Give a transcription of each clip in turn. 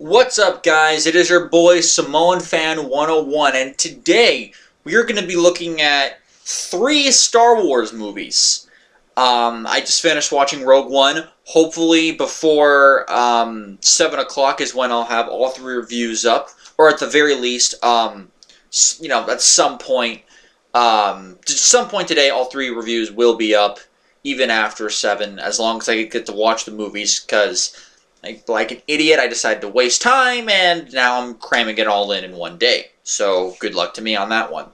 What's up, guys? It is your boy Samoan Fan 101, and today we are going to be looking at 3 Star Wars movies. I just finished watching Rogue One. Hopefully before 7 o'clock is when I'll have all 3 reviews up, or at the very least, at some point today, all 3 reviews will be up, even after 7, as long as I get to watch the movies, because like an idiot, I decided to waste time, and now I'm cramming it all in one day. So, good luck to me on that one.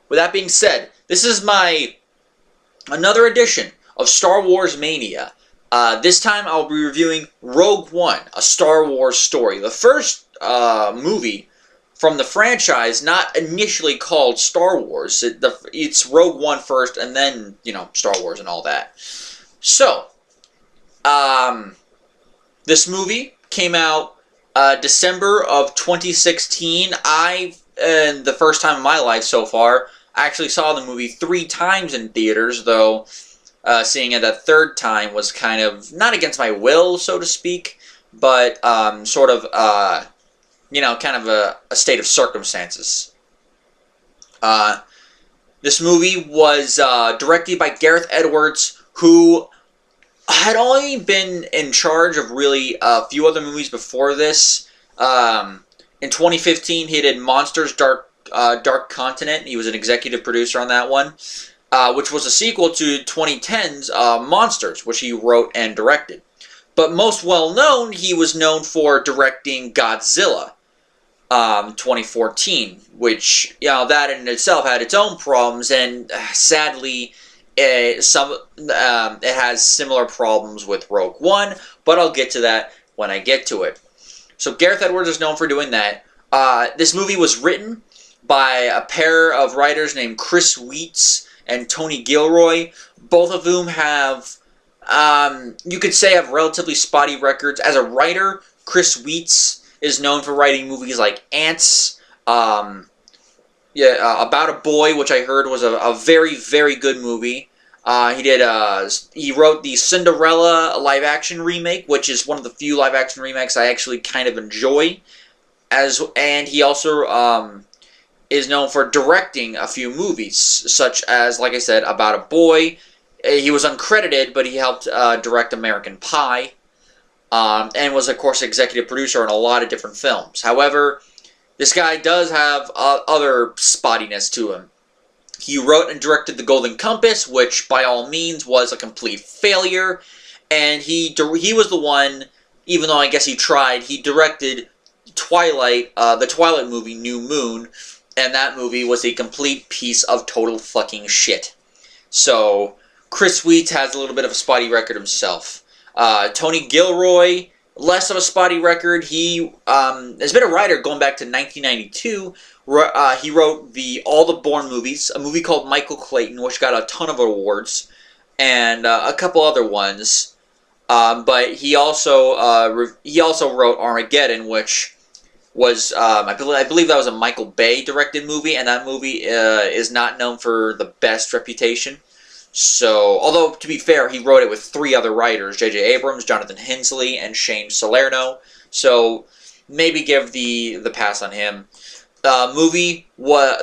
With that being said, this is another edition of Star Wars Mania. This time I'll be reviewing Rogue One, a Star Wars story. The first movie from the franchise, not initially called Star Wars. It's Rogue One first, and then, Star Wars and all that. So, this movie came out December of 2016. The first time in my life so far, I actually saw the movie 3 times in theaters, though seeing it that third time was kind of, not against my will, so to speak, but sort of, kind of a state of circumstances. This movie was directed by Gareth Edwards, who had only been in charge of really a few other movies before this. In 2015, he did Monsters Dark Continent. He was an executive producer on that one, which was a sequel to 2010's Monsters, which he wrote and directed. But most well known, he was known for directing Godzilla, 2014, which, that in itself had its own problems, and sadly, it has similar problems with Rogue One, but I'll get to that when I get to it. So Gareth Edwards is known for doing that. This movie was written by a pair of writers named Chris Weitz and Tony Gilroy, both of whom have, you could say, have relatively spotty records. As a writer, Chris Weitz is known for writing movies like Ants, About a Boy, which I heard was a very, very good movie. He wrote the Cinderella live-action remake, which is one of the few live-action remakes I actually kind of enjoy. And he also is known for directing a few movies, such as, like I said, About a Boy. He was uncredited, but he helped direct American Pie, and was, of course, executive producer on a lot of different films. However, this guy does have other spottiness to him. He wrote and directed The Golden Compass, which by all means was a complete failure, and he was the one, even though I guess he tried, he directed Twilight, the Twilight movie New Moon, and that movie was a complete piece of total fucking shit. So, Chris Weitz has a little bit of a spotty record himself. Tony Gilroy, less of a spotty record. He has been a writer going back to 1992. He wrote all the Bourne movies, a movie called Michael Clayton, which got a ton of awards, and a couple other ones. But he also wrote Armageddon, which was I believe that was a Michael Bay directed movie, and that movie is not known for the best reputation. So, although, to be fair, he wrote it with 3 other writers, J.J. Abrams, Jonathan Hensley, and Shane Salerno, so maybe give the pass on him. The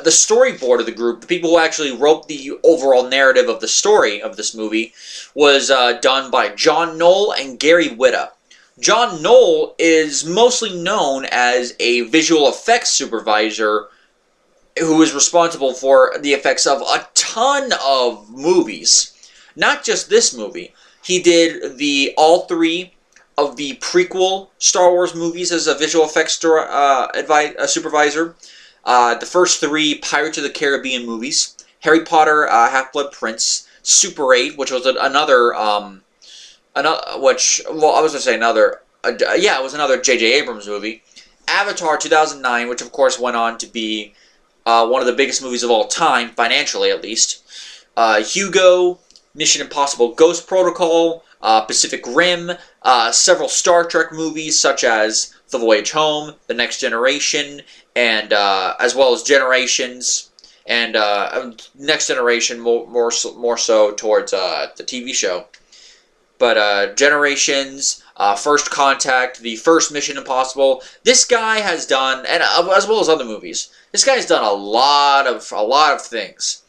storyboard of the group, the people who actually wrote the overall narrative of the story of this movie, was done by John Knoll and Gary Whitta. John Knoll is mostly known as a visual effects supervisor who is responsible for the effects of a ton of movies. Not just this movie. He did all 3 of the prequel Star Wars movies as a visual effects supervisor. The first 3 Pirates of the Caribbean movies. Harry Potter, Half-Blood Prince. Super 8, which was it was another J.J. Abrams movie. Avatar 2009, which of course went on to be one of the biggest movies of all time, financially at least. Hugo, Mission Impossible Ghost Protocol, Pacific Rim, several Star Trek movies such as The Voyage Home, The Next Generation, and as well as Generations, and Next Generation more so towards the TV show. But Generations, First Contact, the first Mission Impossible. This guy has done, and as well as other movies, this guy's done a lot of things.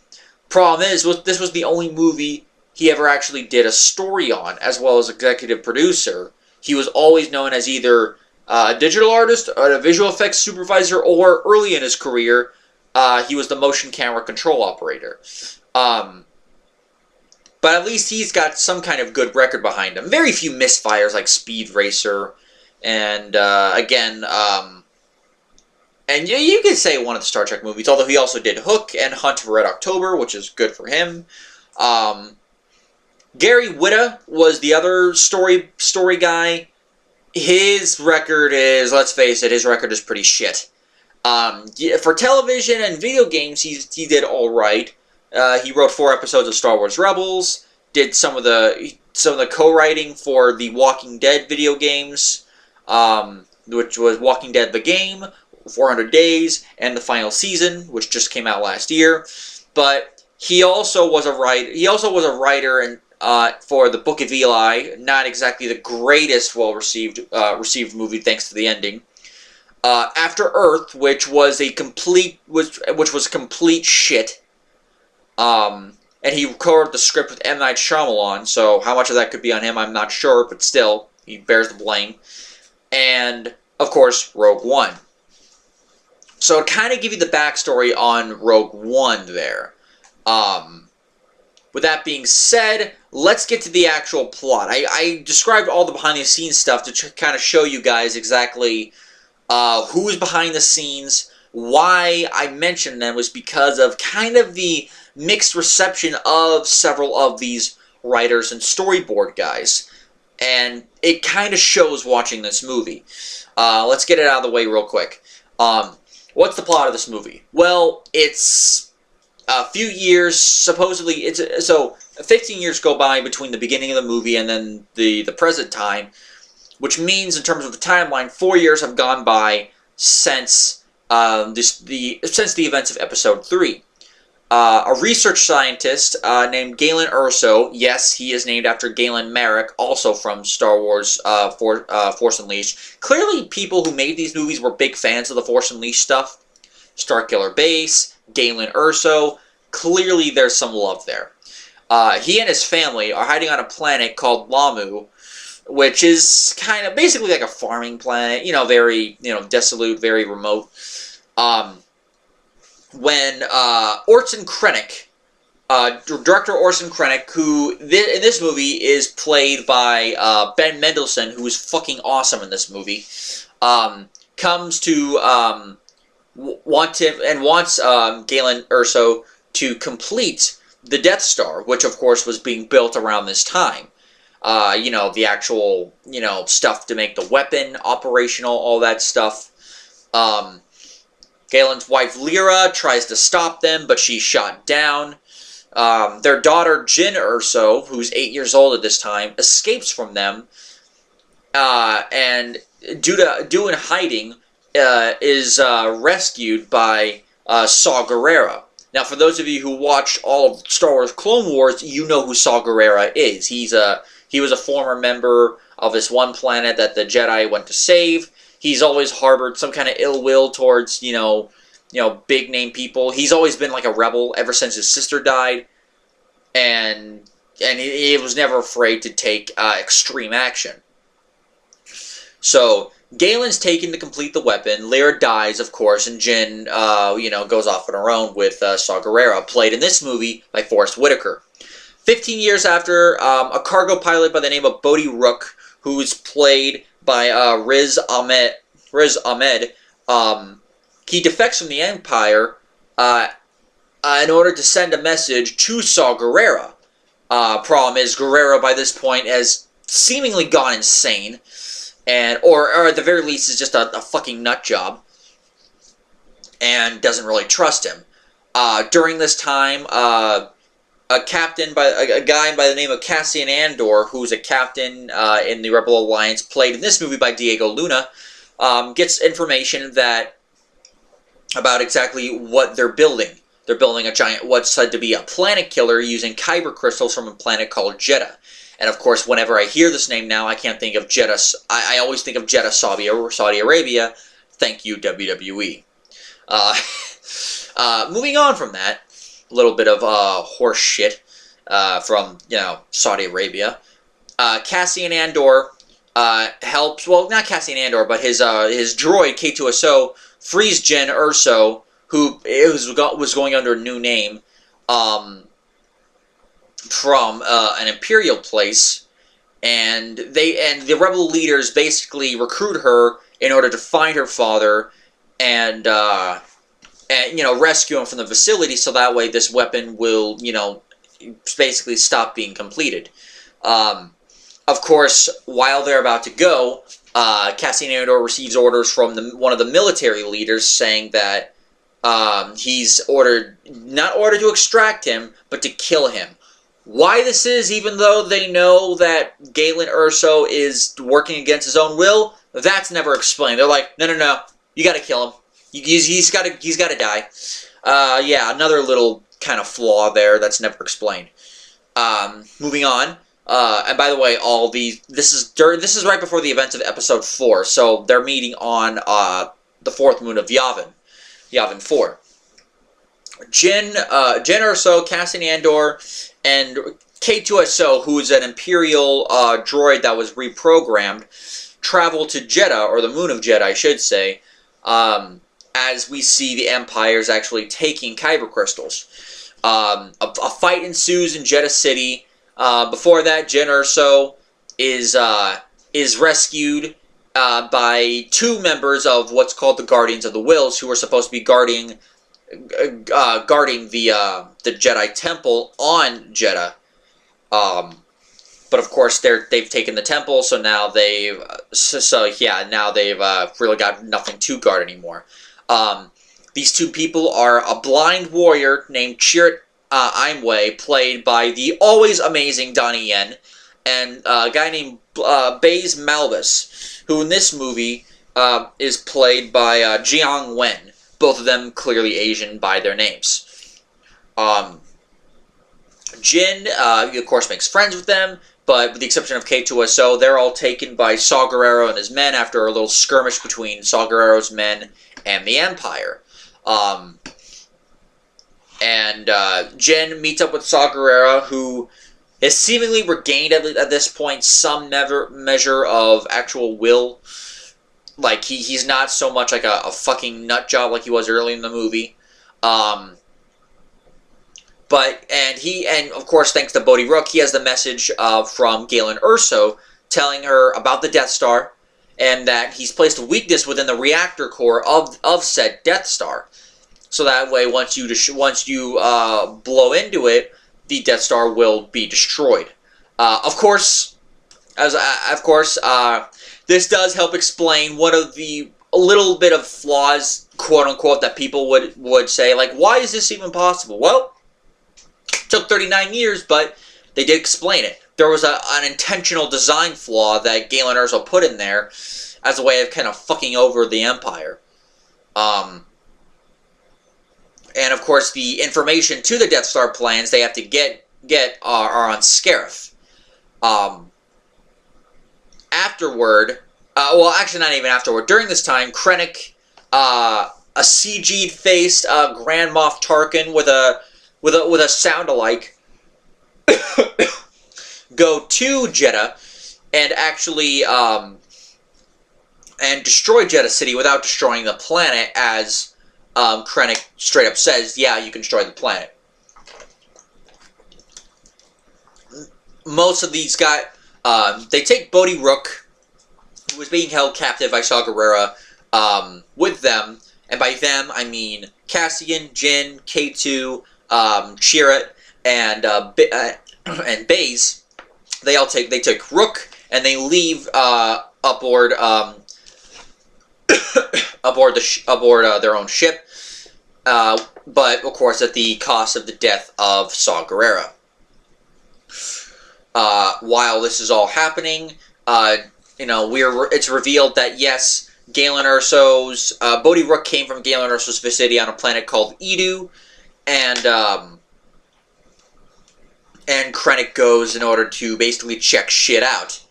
Problem is, this was the only movie he ever actually did a story on, as well as executive producer. He was always known as either a digital artist, a visual effects supervisor, or early in his career, he was the motion camera control operator. But at least he's got some kind of good record behind him. Very few misfires like Speed Racer, and again, and you could say one of the Star Trek movies, although he also did Hook and Hunt for Red October, which is good for him. Gary Whitta was the other story guy. His record is, let's face it, his record is pretty shit. For television and video games, he did all right. He wrote 4 episodes of Star Wars Rebels. Did some of the co-writing for the Walking Dead video games, which was Walking Dead the Game, 400 Days, and the final season, which just came out last year. But he also was a writer. He also was a writer and for the Book of Eli. Not exactly the greatest received movie, thanks to the ending. After Earth, which was complete shit. And he co-wrote the script with M. Night Shyamalan, so how much of that could be on him, I'm not sure, but still, he bears the blame. And, of course, Rogue One. So, to kind of give you the backstory on Rogue One there. With that being said, let's get to the actual plot. I described all the behind-the-scenes stuff to kind of show you guys exactly who's behind the scenes. Why I mentioned them was because of kind of the mixed reception of several of these writers and storyboard guys. And it kind of shows watching this movie. Let's get it out of the way real quick. What's the plot of this movie? Well, it's a few years, supposedly, so 15 years go by between the beginning of the movie and then the present time, which means in terms of the timeline, 4 years have gone by since the events of Episode 3. A research scientist named Galen Erso, yes, he is named after Galen Marek, also from Star Wars Force Unleashed. Clearly, people who made these movies were big fans of the Force Unleashed stuff. Starkiller Base, Galen Erso, clearly there's some love there. He and his family are hiding on a planet called Lamu, which is kind of basically like a farming planet, very, desolate, very remote. When Orson Krennic, director Orson Krennic, who in this movie is played by Ben Mendelsohn, who is fucking awesome in this movie, comes to wants Galen Erso to complete the Death Star, which of course was being built around this time. The actual, stuff to make the weapon operational, all that stuff. Galen's wife Lyra tries to stop them, but she's shot down. Their daughter Jyn Erso, who's 8 years old at this time, escapes from them, and due in hiding, is rescued by Saw Gerrera. Now, for those of you who watched all of Star Wars Clone Wars, you know who Saw Gerrera is. He was a former member of this one planet that the Jedi went to save. He's always harbored some kind of ill will towards, big name people. He's always been like a rebel ever since his sister died, and he was never afraid to take extreme action. So Galen's taken to complete the weapon. Lyra dies, of course, and Jyn, goes off on her own with Saw Gerrera, played in this movie by Forrest Whitaker. 15 years after, a cargo pilot by the name of Bodhi Rook, who's played by Riz Ahmed, he defects from the Empire in order to send a message to Saw Gerrera. Problem is, Gerrera by this point has seemingly gone insane, or at the very least is just a fucking nut job, and doesn't really trust him. During this time, a guy by the name of Cassian Andor, who's a captain in the Rebel Alliance, played in this movie by Diego Luna, gets information about exactly what they're building. They're building a giant, what's said to be a planet killer using kyber crystals from a planet called Jedha. And of course, whenever I hear this name now, I can't think of Jeddah. I always think of Jeddah, Saudi Arabia. Thank you, WWE. Moving on from that, a little bit of horse shit from, Saudi Arabia. Cassian Andor helps, well, not Cassian Andor, but his droid, K2SO, frees Jyn Erso, who was going under a new name, from an Imperial place, and the rebel leaders basically recruit her in order to find her father and rescue him from the facility, so that way this weapon will, basically stop being completed. Of course, while they're about to go, Cassian Andor receives orders from one of the military leaders saying that he's not ordered to extract him, but to kill him. Why this is, even though they know that Galen Erso is working against his own will, that's never explained. They're like, no, you gotta kill him. He's gotta die. Yeah, another little kind of flaw there that's never explained. Moving on. And by the way, this is right before the events of Episode 4, so they're meeting on the fourth moon of Yavin 4. Jyn Erso, Cassian Andor, and K2SO, who is an Imperial droid that was reprogrammed, travel to Jeddah, or the moon of Jeddah, I should say, as we see the Empire is actually taking kyber crystals. A fight ensues in Jeddah City. Before that, Jyn Erso is rescued by two members of what's called the Guardians of the Wills, who are supposed to be guarding the Jedi Temple on Jeddah. But of course, they've taken the temple, so now they've really got nothing to guard anymore. These two people are a blind warrior named Chirrut Imwe, played by the always amazing Donnie Yen, and a guy named Baze Malbus, who in this movie is played by Jiang Wen. Both of them clearly Asian by their names. Jyn, of course, makes friends with them, but with the exception of K2SO, they're all taken by Saw Gerrera and his men after a little skirmish between Saw Gerrera's men and the Empire. Jyn meets up with Saw Gerrera, who has seemingly regained at this point some measure of actual will. Like, he's not so much like a fucking nut job like he was early in the movie. And of course, thanks to Bodhi Rook, he has the message from Galen Erso telling her about the Death Star, and that he's placed a weakness within the reactor core of said Death Star. So that way, once you blow into it, the Death Star will be destroyed. Of course, this does help explain one of a little bit of flaws, quote unquote, that people would say, like, why is this even possible? Well, it took 39 years, but they did explain it. There was an intentional design flaw that Galen Erso put in there as a way of kind of fucking over the Empire. And of course, the information to the Death Star plans they have to get are on Scarif. Afterward, well, actually not even afterward. During this time, Krennic, a CG'd faced Grand Moff Tarkin with a sound-alike, go to Jeddah and actually and destroy Jeddah City without destroying the planet, as Krennic straight up says, yeah, you can destroy the planet. Most of these guys, they take Bodhi Rook, who was being held captive by Saw Gerrera, with them, and by them I mean Cassian, Jyn, K2, Chirrut, and Baze. They took Rook, and they leave aboard their own ship, but of course at the cost of the death of Saw Gerrera. While this is all happening, it's revealed that yes, Galen Erso's Bodhi Rook came from Galen Erso's vicinity on a planet called Edu, and and Krennic goes in order to basically check shit out.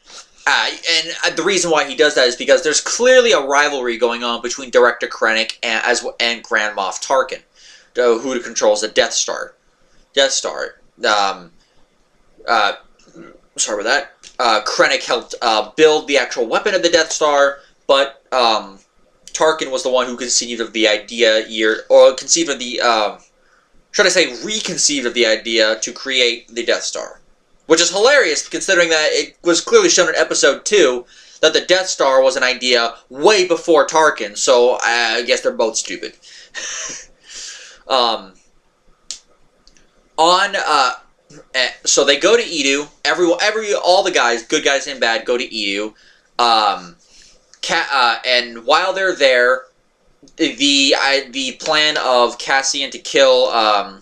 And the reason why he does that is because there's clearly a rivalry going on between Director Krennic and Grand Moff Tarkin, who controls the Death Star. Sorry about that. Krennic helped build the actual weapon of the Death Star, but Tarkin was the one who conceived of the idea, reconceived of the idea to create the Death Star. Which is hilarious, considering that it was clearly shown in Episode 2 that the Death Star was an idea way before Tarkin, so I guess they're both stupid. So they go to Edu. All the guys, good guys and bad, go to Edu. And while they're there, the plan of Cassian to kill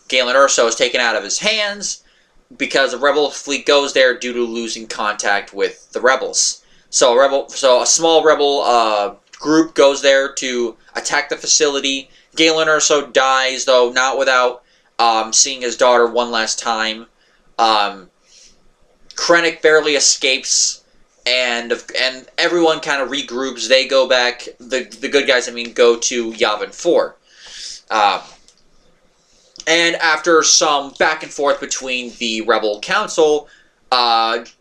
Galen Erso is taken out of his hands, because the Rebel fleet goes there due to losing contact with the Rebels. So a small Rebel group goes there to attack the facility. Galen Erso dies, though not without seeing his daughter one last time. Krennic barely escapes, and everyone kind of regroups. They go back. The good guys, go to Yavin 4. And after some back and forth between the Rebel Council,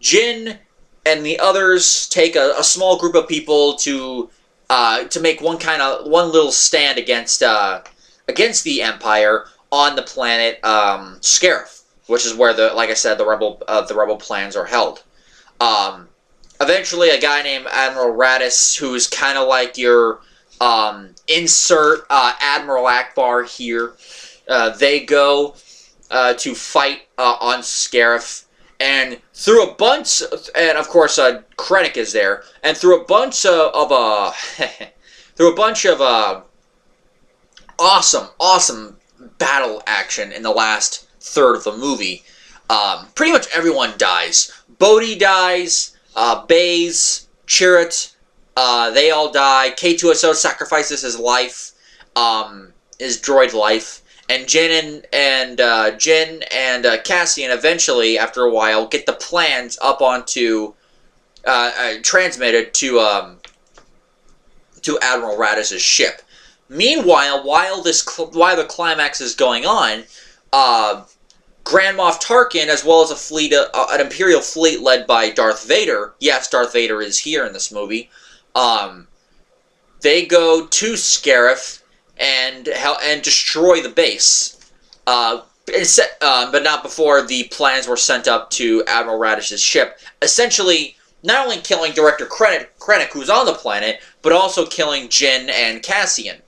Jin and the others take a small group of people to make one little stand against the Empire on the planet Scarif, which is where the Rebel plans are held. Eventually, a guy named Admiral Raddus, who is kind of like your insert Admiral Akbar here. They go to fight on Scarif, and through a bunch, and of course Krennic is there, and through a bunch of awesome battle action in the last third of the movie, pretty much everyone dies. Bodhi dies, Baze, Chirrut, they all die. K2SO sacrifices his life, his droid life. And Jin and Cassian eventually, after a while, get the plans up onto transmitted to Admiral Raddus's ship. Meanwhile, while the climax is going on, Grand Moff Tarkin, as well as an Imperial fleet led by Darth Vader. Yes, Darth Vader is here in this movie. They go to Scarif and destroy the base, but not before the plans were sent up to Admiral Raddus's ship. Essentially, not only killing Director Krennic, who's on the planet, but also killing Jin and Cassian.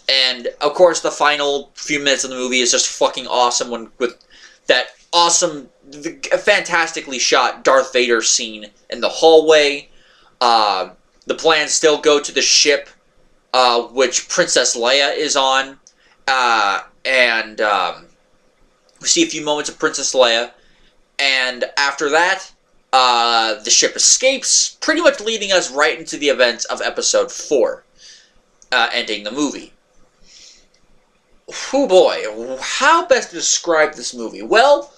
And of course, the final few minutes of the movie is just fucking awesome with that awesome, fantastically shot Darth Vader scene in the hallway. The plans still go to the ship, which Princess Leia is on, and we see a few moments of Princess Leia, and after that, the ship escapes, pretty much leading us right into the events of Episode 4, ending the movie. Oh boy, how best to describe this movie? Well,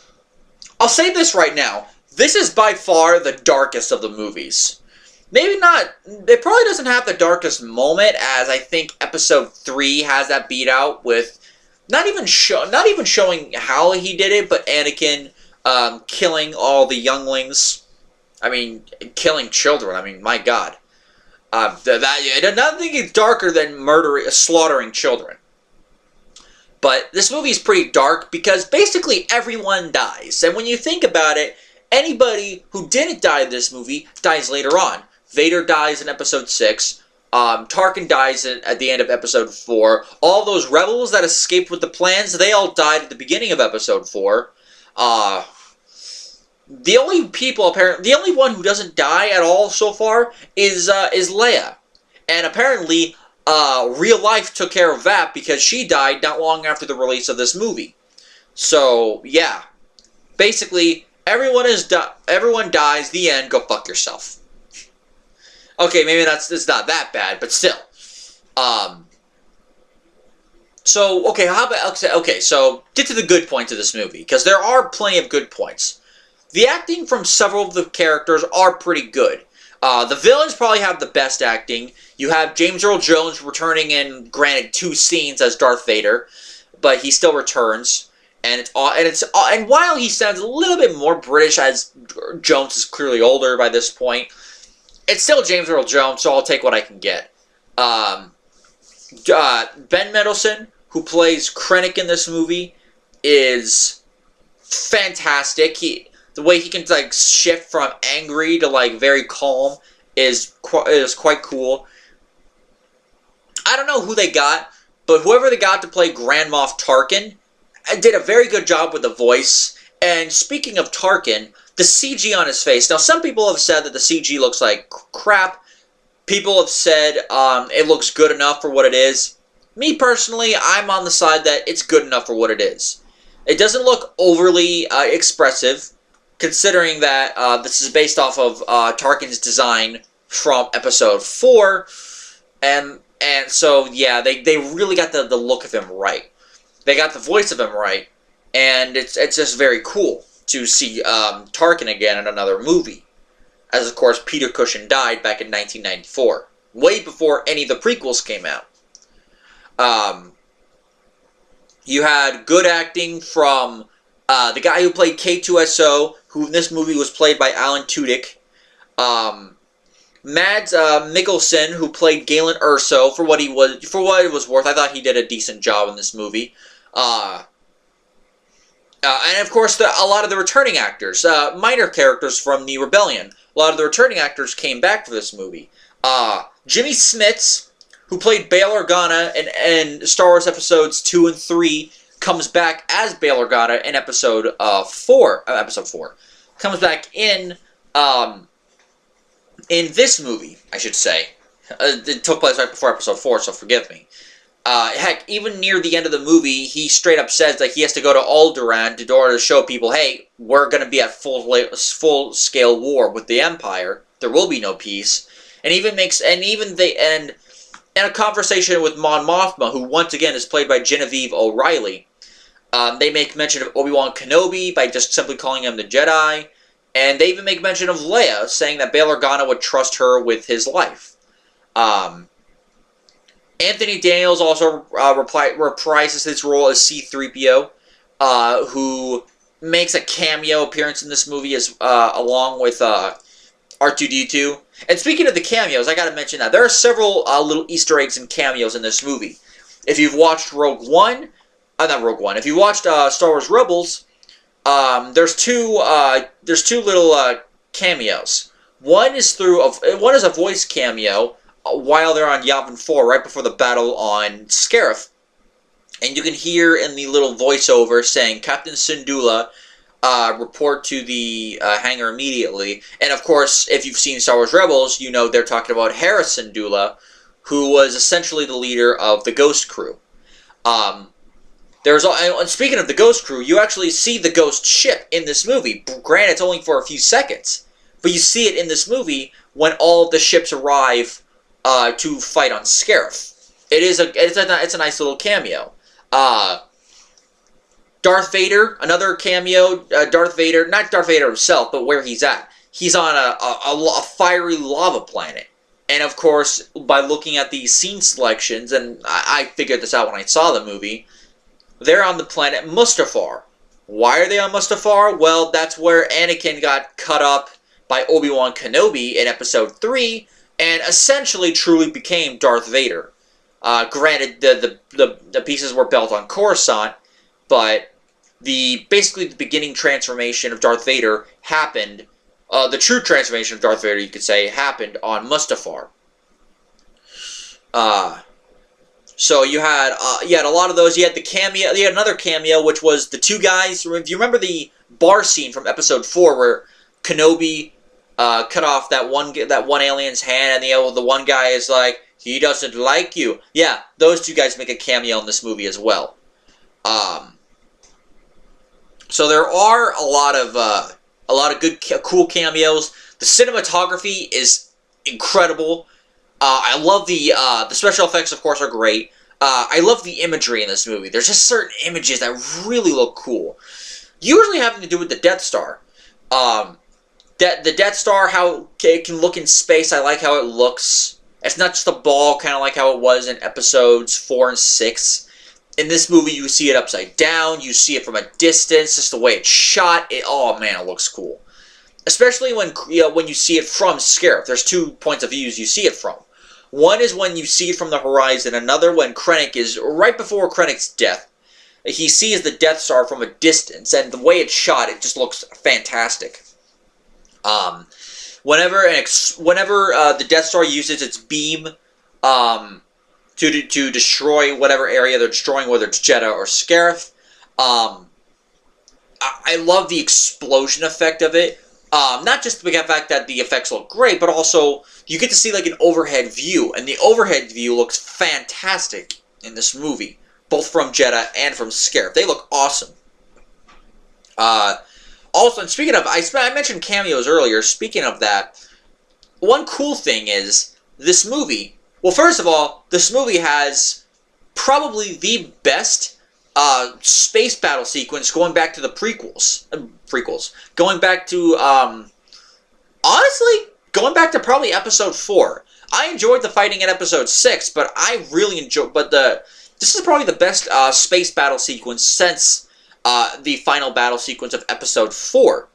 I'll say this right now. This is by far the darkest of the movies. Maybe not. It probably doesn't have the darkest moment, as I think Episode 3 has that beat out with not even showing how he did it, but Anakin killing all the younglings. Killing children. My God. I don't think it's darker than slaughtering children. But this movie is pretty dark because basically everyone dies, and when you think about it, anybody who didn't die in this movie dies later on. Vader dies in Episode 6. Tarkin dies at the end of Episode 4. All those rebels that escaped with the plans, they all died at the beginning of Episode 4. The only one who doesn't die at all so far is Leia. And apparently, real life took care of that because she died not long after the release of this movie. So, yeah. Basically, everyone dies, the end, go fuck yourself. Okay, maybe it's not that bad, but still. So, okay, how about, okay, so get to the good points of this movie, because there are plenty of good points. The acting from several of the characters are pretty good. The villains probably have the best acting. You have James Earl Jones returning in, granted, 2 scenes as Darth Vader, but he still returns. And while he sounds a little bit more British, as Jones is clearly older by this point, it's still James Earl Jones, so I'll take what I can get. Ben Mendelsohn, who plays Krennic in this movie, is fantastic. The way he can like shift from angry to like very calm is quite cool. I don't know who they got, but whoever they got to play Grand Moff Tarkin did a very good job with the voice. And speaking of Tarkin, the CG on his face. Now, some people have said that the CG looks like crap. People have said it looks good enough for what it is. Me personally, I'm on the side that it's good enough for what it is. It doesn't look overly expressive, considering that this is based off of Tarkin's design from Episode 4, and so, yeah, they really got the look of him right. They got the voice of him right, and it's just very cool to see Tarkin again in another movie. As, of course, Peter Cushing died back in 1994, way before any of the prequels came out. You had good acting from the guy who played K2SO, who in this movie was played by Alan Tudyk. Mads Mikkelsen, who played Galen Erso, for what it was worth. I thought he did a decent job in this movie. And of course, a lot of the returning actors, minor characters from the Rebellion. A lot of the returning actors came back for this movie. Jimmy Smits, who played Bail Organa in Star Wars Episodes 2 and 3, comes back as Bail Organa in Episode 4. Episode 4 comes back in this movie, I should say. It took place right before Episode 4, so forgive me. Heck, even near the end of the movie, he straight up says that he has to go to Alderaan in order to show people, hey, we're going to be at full-scale war with the Empire. There will be no peace. And in a conversation with Mon Mothma, who once again is played by Genevieve O'Reilly, they make mention of Obi-Wan Kenobi by just simply calling him the Jedi. And they even make mention of Leia, saying that Bail Organa would trust her with his life. Anthony Daniels also reprises his role as C-3PO, who makes a cameo appearance in this movie along with R2-D2. And speaking of the cameos, I gotta mention that there are several little Easter eggs and cameos in this movie. If you've watched if you watched Star Wars Rebels, there's two little cameos. One is a voice cameo while they're on Yavin 4, right before the battle on Scarif. And you can hear in the little voiceover saying, Captain Syndulla, report to the hangar immediately. And of course, if you've seen Star Wars Rebels, you know they're talking about Hera Syndulla, who was essentially the leader of the Ghost Crew. And speaking of the Ghost Crew, you actually see the Ghost ship in this movie. Granted, it's only for a few seconds, but you see it in this movie when all of the ships arrive to fight on Scarif. It's a nice little cameo. Darth Vader, another cameo. Darth Vader, not Darth Vader himself, but where he's at. He's on a fiery lava planet. And of course, by looking at the scene selections, and I figured this out when I saw the movie, they're on the planet Mustafar. Why are they on Mustafar? Well, that's where Anakin got cut up by Obi-Wan Kenobi in Episode 3, and essentially truly became Darth Vader. Granted, the pieces were built on Coruscant, but basically the beginning transformation of Darth Vader happened, the true transformation of Darth Vader, you could say, happened on Mustafar. So you had a lot of those. You had the cameo. You had another cameo, which was the two guys. If you remember the bar scene from Episode 4, where Kenobi cut off that one alien's hand, and the one guy is like, he doesn't like you. Yeah, those two guys make a cameo in this movie as well. So there are a lot of good, cool cameos. The cinematography is incredible. I love the special effects. Of course, are great. I love the imagery in this movie. There's just certain images that really look cool. Usually having to do with the Death Star. The Death Star, how it can look in space, I like how it looks. It's not just a ball, kind of like how it was in episodes 4 and 6. In this movie, you see it upside down, you see it from a distance, just the way it's shot. Oh man, it looks cool. Especially when you see it from Scarif. There's 2 points of views you see it from. One is when you see it from the horizon, another when Krennic is, right before Krennic's death, he sees the Death Star from a distance, and the way it's shot, it just looks fantastic. Whenever the Death Star uses its beam to destroy whatever area they're destroying, whether it's Jedha or Scarif, I love the explosion effect of it. Not just the fact that the effects look great, but also you get to see like an overhead view, and the overhead view looks fantastic in this movie, both from Jedha and from Scarif. They look awesome. Also, and speaking of, I mentioned cameos earlier. Speaking of that, one cool thing is this movie. Well, first of all, this movie has probably the best space battle sequence going back to the prequels. Going back to, honestly, going back to probably episode 4. I enjoyed the fighting in episode 6, but I really enjoyed, this is probably the best space battle sequence since the final battle sequence of episode 4.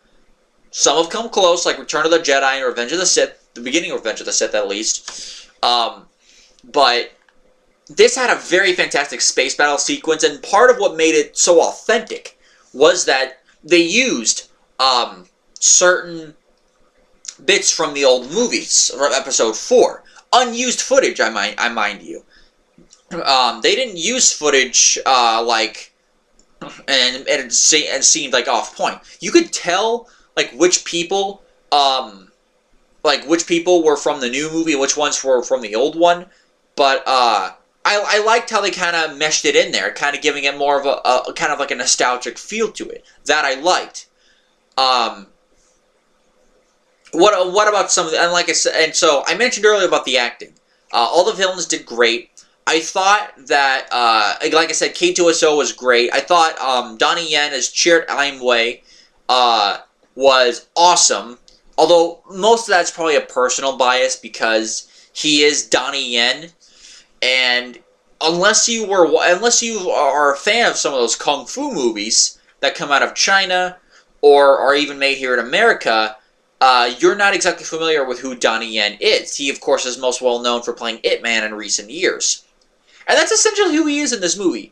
Some have come close, like Return of the Jedi and Revenge of the Sith, the beginning of Revenge of the Sith at least. But this had a very fantastic space battle sequence, and part of what made it so authentic was that they used certain bits from the old movies, from episode 4. Unused footage, I mind you. They didn't use footage and it seemed like off point. You could tell like which people were from the new movie and which ones were from the old one. But I liked how they kind of meshed it in there, kind of giving it more of a kind of like a nostalgic feel to it. That I liked. What about some of the, and like I said, and so I mentioned earlier about the acting. All the villains did great. I thought that, like I said, K2SO was great. I thought Donnie Yen as Chirrut Imwe was awesome. Although most of that's probably a personal bias because he is Donnie Yen, and unless you are a fan of some of those kung fu movies that come out of China or are even made here in America, you're not exactly familiar with who Donnie Yen is. He, of course, is most well known for playing Ip Man in recent years. And that's essentially who he is in this movie.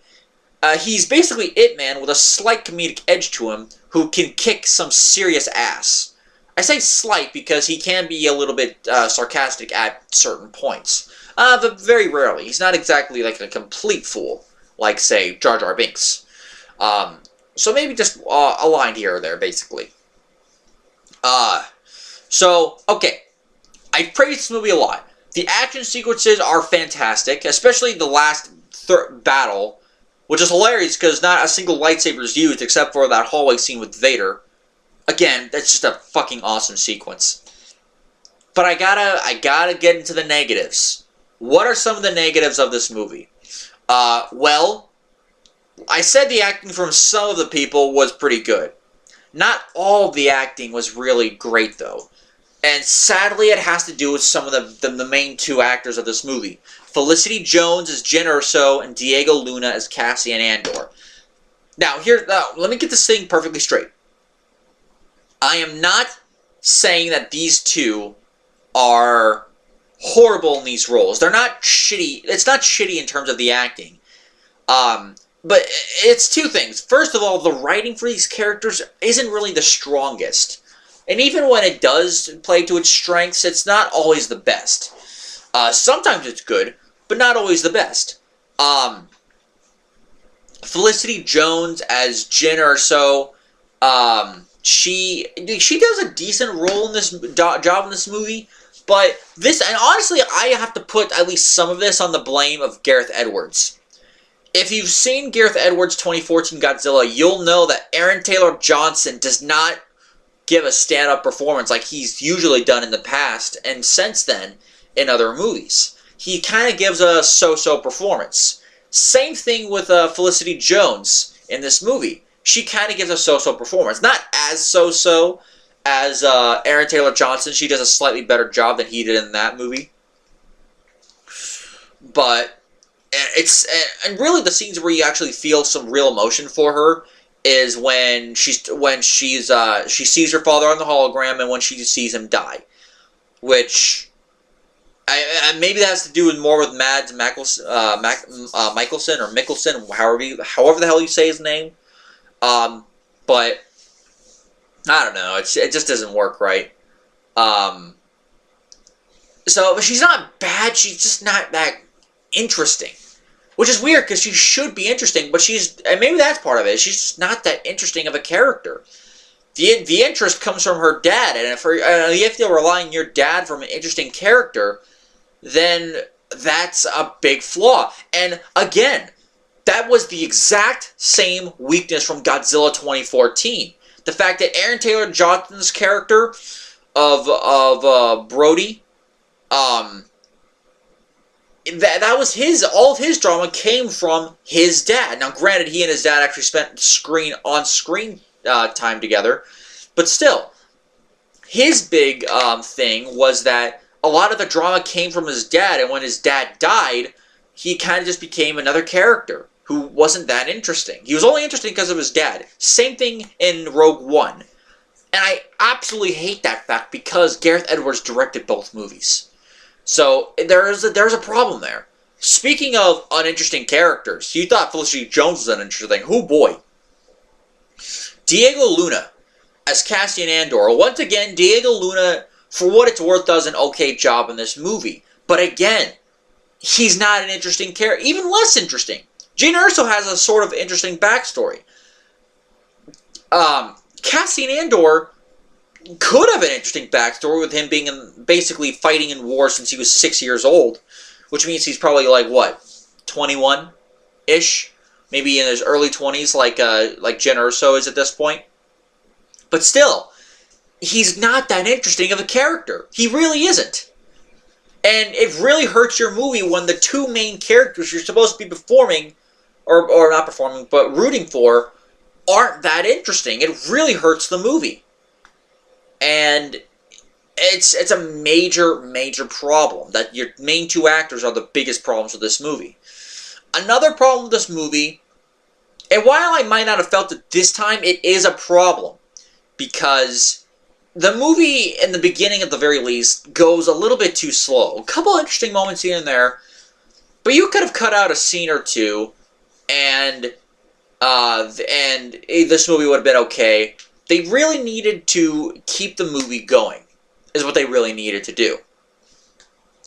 He's basically Ip Man with a slight comedic edge to him who can kick some serious ass. I say slight because he can be a little bit sarcastic at certain points. But very rarely. He's not exactly like a complete fool, like, say, Jar Jar Binks. So maybe just a line here or there, basically. Okay. I praised this movie a lot. The action sequences are fantastic, especially the last battle, which is hilarious because not a single lightsaber is used except for that hallway scene with Vader. Again, that's just a fucking awesome sequence. But I gotta get into the negatives. What are some of the negatives of this movie? Well, I said the acting from some of the people was pretty good. Not all of the acting was really great, though. And sadly, it has to do with some of the main 2 actors of this movie. Felicity Jones as Jyn Erso and Diego Luna as Cassian Andor. Now, let me get this thing perfectly straight. I am not saying that these 2 are horrible in these roles. They're not shitty. It's not shitty in terms of the acting. But it's 2 things. First of all, the writing for these characters isn't really the strongest. And even when it does play to its strengths, it's not always the best. Sometimes it's good, but not always the best. Felicity Jones as Jyn Erso, she does a decent role in this job in this movie, but and honestly, I have to put at least some of this on the blame of Gareth Edwards. If you've seen Gareth Edwards' 2014 Godzilla, you'll know that Aaron Taylor Johnson does not give a stand-up performance like he's usually done in the past and since then in other movies. He kind of gives a so-so performance. Same thing with Felicity Jones in this movie. She kind of gives a so-so performance. Not as so-so as Aaron Taylor Johnson. She does a slightly better job than he did in that movie. But and really the scenes where you actually feel some real emotion for her is when she sees her father on the hologram and when she sees him die, which maybe that has to do with more with Mads Mikkelsen or Mikkelsen, however the hell you say his name. But I don't know. It just doesn't work right. So she's not bad. She's just not that interesting. Which is weird, because she should be interesting, but and maybe that's part of it, she's just not that interesting of a character. The interest comes from her dad, and if you have to rely on your dad from an interesting character, then that's a big flaw. And again, that was the exact same weakness from Godzilla 2014. The fact that Aaron Taylor Johnson's character of Brody, that was all of his drama came from his dad. Now, granted, he and his dad actually spent on-screen time together, but still, his big thing was that a lot of the drama came from his dad, and when his dad died, he kind of just became another character who wasn't that interesting. He was only interesting because of his dad. Same thing in Rogue One. And I absolutely hate that fact because Gareth Edwards directed both movies. So there's a problem there. Speaking of uninteresting characters, you thought Felicity Jones was uninteresting. Oh boy. Diego Luna as Cassian Andor. Once again, Diego Luna, for what it's worth, does an okay job in this movie. But again, he's not an interesting character. Even less interesting. Jyn Erso has a sort of interesting backstory. Cassian Andor could have an interesting backstory with him being basically fighting in war since he was 6 years old, which means he's probably like what, 21-ish, maybe in his early 20s, like Jyn Erso is at this point. But still, he's not that interesting of a character. He really isn't. And it really hurts your movie when the two main characters you're supposed to be performing, or not performing, but rooting for, aren't that interesting. It really hurts the movie. And it's a major, major problem that your main two actors are the biggest problems with this movie. Another problem with this movie, and while I might not have felt it this time, it is a problem. Because the movie, in the beginning at the very least, goes a little bit too slow. A couple interesting moments here and there, but you could have cut out a scene or two, and this movie would have been okay. They really needed to keep the movie going, is what they really needed to do.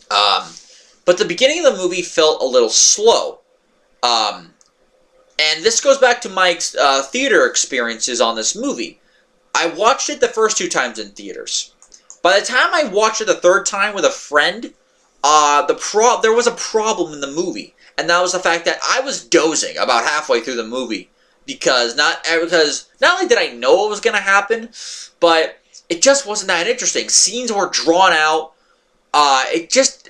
But the beginning of the movie felt a little slow. And this goes back to my theater experiences on this movie. I watched it the first 2 times in theaters. By the time I watched it the third time with a friend, there was a problem in the movie. And that was the fact that I was dozing about halfway through the movie. Because not only did I know what was going to happen, but it just wasn't that interesting. Scenes were drawn out. It just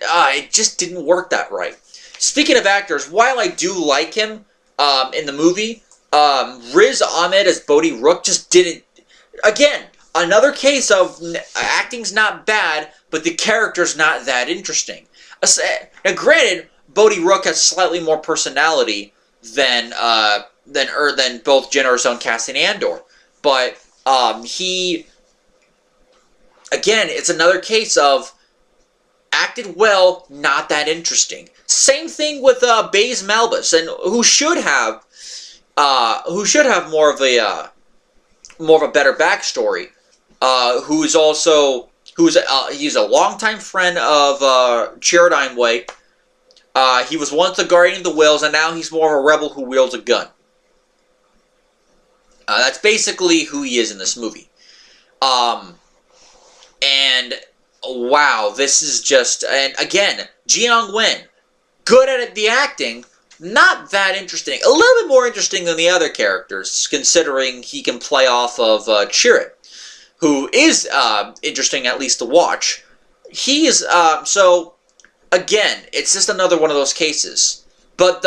didn't work that right. Speaking of actors, while I do like him in the movie, Riz Ahmed as Bodhi Rook just didn't. Again, another case of acting's not bad, but the character's not that interesting. Now, granted, Bodhi Rook has slightly more personality than both Jyn Erso and Cassian Andor. But again, it's another case of acted well, not that interesting. Same thing with Baze Malbus, and who should have more of a better backstory. He's a longtime friend of Chiradine Way. He was once a guardian of the Wills, and now he's more of a rebel who wields a gun. That's basically who he is in this movie. And wow, this is just, and again, Jiang Wen, good at the acting, not that interesting. A little bit more interesting than the other characters, considering he can play off of Chirrut, who is interesting at least to watch. He is, so, again, it's just another one of those cases. But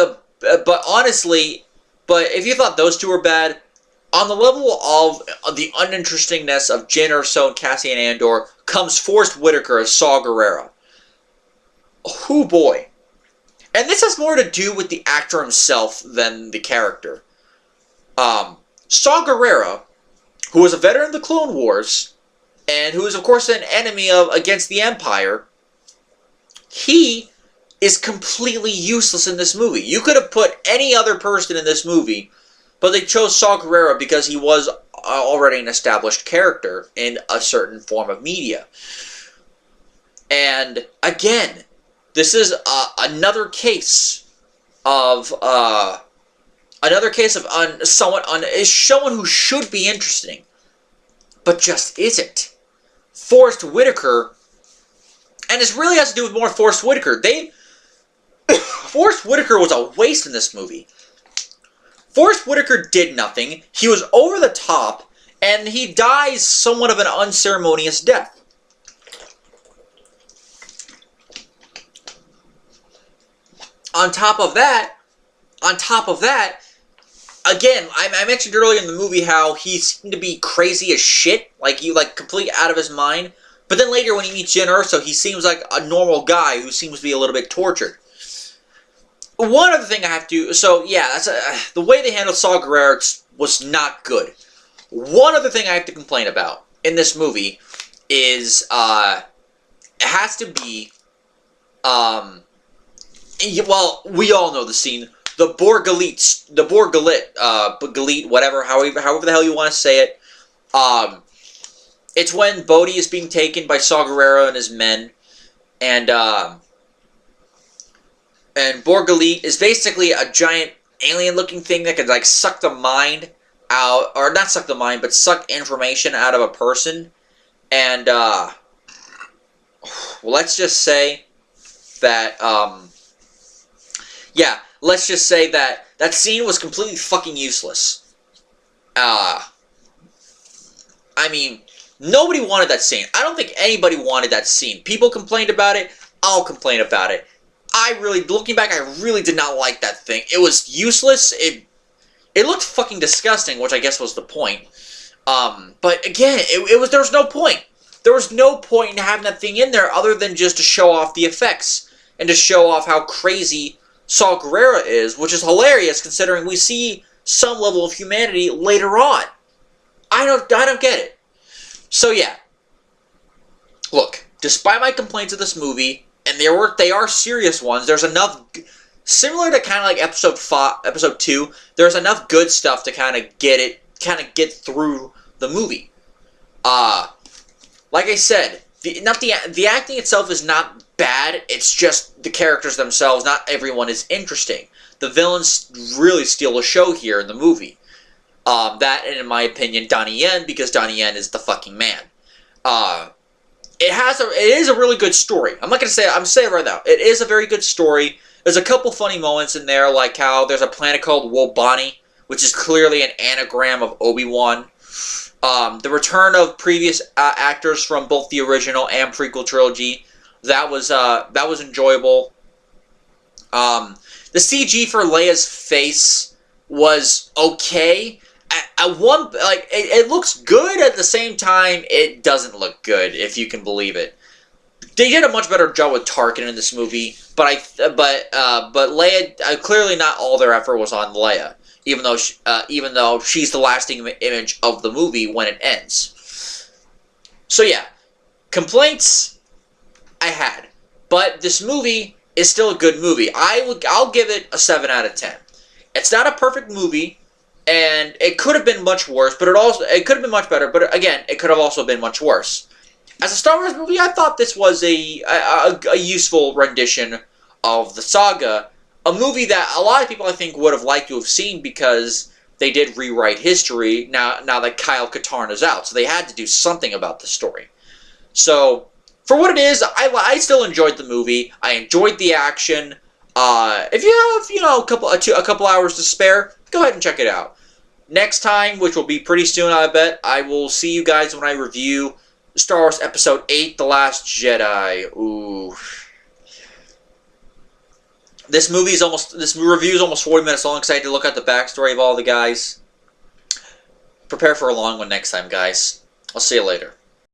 but honestly, but if you thought those two were bad, on the level of the uninterestingness of Jyn Erso and Cassian Andor comes Forrest Whitaker as Saw Gerrera. Oh boy. And this has more to do with the actor himself than the character. Saw Gerrera, who was a veteran of the Clone Wars, and who is of course an enemy against the Empire, he is completely useless in this movie. You could have put any other person in this movie, but they chose Saw Gerrera because he was already an established character in a certain form of media. And again, this is another case of someone who should be interesting, but just isn't. Forrest Whitaker, and this really has to do with more Forrest Whitaker. Forrest Whitaker was a waste in this movie. Forrest Whitaker did nothing. He was over the top, and he dies somewhat of an unceremonious death. On top of that, again, I mentioned earlier in the movie how he seemed to be crazy as shit, like completely out of his mind. But then later when he meets Jyn Erso, he seems like a normal guy who seems to be a little bit tortured. One other thing I have to... So, yeah, the way they handled Saw Gerrera was not good. One other thing I have to complain about in this movie is... it has to be... well, we all know the scene. The Borgalit, whatever, however the hell you want to say it. It's when Bodhi is being taken by Saw Gerrera and his men, and Borgalit is basically a giant alien-looking thing that could, like, suck the mind out, or not suck the mind, but suck information out of a person. And, let's just say that, yeah, let's just say that that scene was completely fucking useless. I mean, nobody wanted that scene. I don't think anybody wanted that scene. People complained about it. I'll complain about it. Looking back, I really did not like that thing. It was useless. It looked fucking disgusting, which I guess was the point. But again, there was no point. There was no point in having that thing in there other than just to show off the effects and to show off how crazy Saw Gerrera is, which is hilarious considering we see some level of humanity later on. I don't get it. So yeah. Look, despite my complaints of this movie, and they are serious ones, there's enough, similar to kind of like episode 2, there's enough good stuff to kind of get through the movie. Like I said, the acting itself is not bad, it's just the characters themselves, not everyone is interesting. The villains really steal the show here in the movie. That, and in my opinion, Donnie Yen, because Donnie Yen is the fucking man. It is a really good story. I'm saying it right now. It is a very good story. There's a couple funny moments in there, like how there's a planet called Wobani, which is clearly an anagram of Obi-Wan. The return of previous actors from both the original and prequel trilogy, that was enjoyable. The CG for Leia's face was okay. It looks good, at the same time, it doesn't look good, if you can believe it. They did a much better job with Tarkin in this movie, but Leia, clearly not all their effort was on Leia, even though she's the lasting image of the movie when it ends. So yeah, complaints I had, but this movie is still a good movie. I'll give it a 7 out of 10. It's not a perfect movie, and it could have been much worse, but it could have been much better, but again, it could have also been much worse. As a Star Wars movie, I thought this was a useful rendition of the saga, a movie that a lot of people I think would have liked to have seen because they did rewrite history now that Kyle Katarn is out, so they had to do something about the story. So, for what it is, I still enjoyed the movie. I enjoyed the action. If you have, a couple hours to spare, go ahead and check it out. Next time, which will be pretty soon, I bet, I will see you guys when I review Star Wars Episode 8, The Last Jedi. Ooh. This review is almost 40 minutes long because I had to look at the backstory of all the guys. Prepare for a long one next time, guys. I'll see you later.